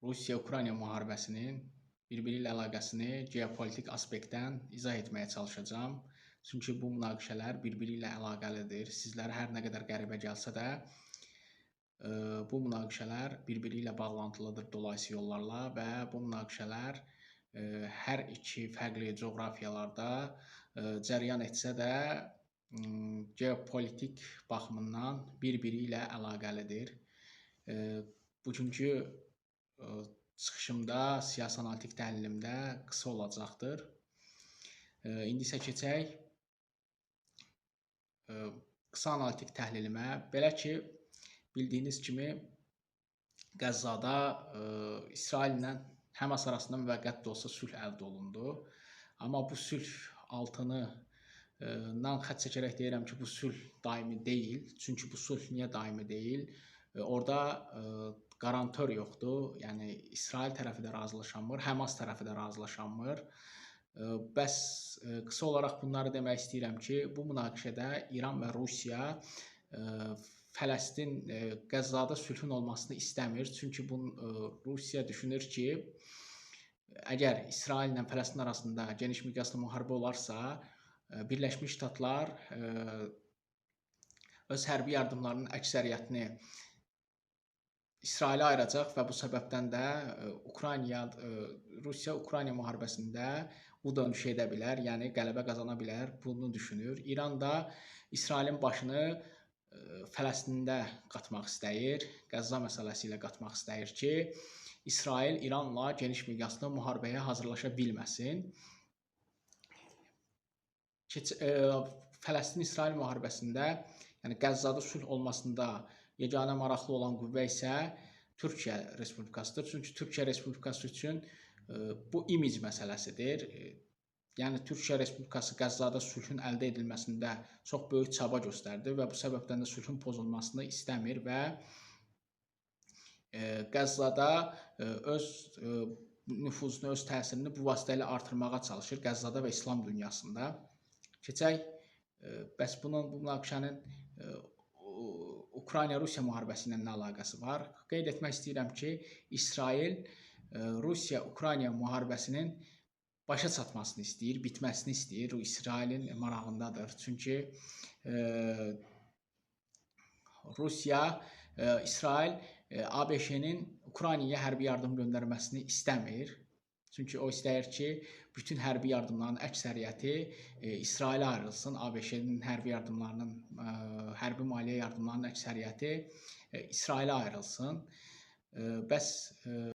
Rusiya-Ukrayna müharibəsinin bir-biri ilə əlaqəsini geopolitik aspektdən izah etməyə çalışacağam. Çünki bu münaqişələr bir-biri ilə əlaqəlidir. Sizlərə hər nə qədər qəribə gəlsə də, bu münaqişələr bir-biri ilə bağlantılıdır dolayısi yollarla və bu münaqişələr hər iki fərqli coğrafiyalarda cərəyan etsə də, geopolitik baxımından bir-biri ilə əlaqəlidir. Bugünkü çıxışımda, siyasi analitik təhlilimdə qısa olacaqdır. İndi isə keçək qısa analitik təhlilimə. Belə ki, bildiyiniz kimi Qəzzada İsrail ilə Həmas arasında müvəqqəti də olsa sülh əldə olundu. Amma bu sülh altından xətt çəkərək deyirəm ki, bu sülh daimi deyil. Çünki bu sülh niyə daimi deyil? Orada qarantor yoxdur. Yəni İsrail tərəfi də razılaşamır, Həmas tərəfi də razılaşamır. Bəs qısa olaraq bunları demək istəyirəm ki, bu münaqişədə İran və Rusiya Fələstin, Qəzzada sülhün olmasını istəmir. Çünki Rusiya düşünür ki, əgər İsrail ilə Fələstin arasında geniş miqyaslı müharibə olarsa, Birləşmiş Ştatlar öz hərbi yardımlarının əksəriyyətini İsrailə ayıracaq və bu səbəbdən də Rusiya-Ukrayna müharibəsində bu dönüşü edə bilər, yəni qələbə qazana bilər, bunu düşünür. İran da İsrailin başını Fələstində qatmaq istəyir, Qəzza məsələsi ilə qatmaq istəyir ki, İsrail İranla geniş miqyaslı müharibəyə hazırlaşa bilməsin. Fələstin-İsrail müharibəsində, yəni Qəzzada sülh olmasında yeganə maraqlı olan qüvvə isə Türkiyə Respublikasıdır. Çünki Türkiyə Respublikası üçün bu imic məsələsidir. Yəni Türkiyə Respublikası Qəzzada sülhün əldə edilməsində çox böyük çaba göstərdi və bu səbəbdən də sülhün pozulmasını istəmir və Qəzzada öz nüfuzunu, öz təsirini bu vasitə ilə artırmağa çalışır Qəzzada və İslam dünyasında. Keçək, bəs bu münaqişənin Ukrayna-Rusiya müharibəsi ilə nə əlaqəsi var? Qeyd etmək istəyirəm ki, İsrail Rusiya-Ukrayna müharibəsinin başa çatmasını istəyir, bitməsini istəyir. O İsrailin marağındadır. Çünki İsrail ABŞ-nin Ukraynaya hərbi yardım göndərməsini istəmir. Çünki o istəyir ki, bütün hərbi yardımların əksəriyyəti İsrailə ayrılsın. ABŞ-nin hərbi yardımlarının, hərbi maliyyə yardımlarının əksəriyyəti İsrailə ayrılsın. Bəs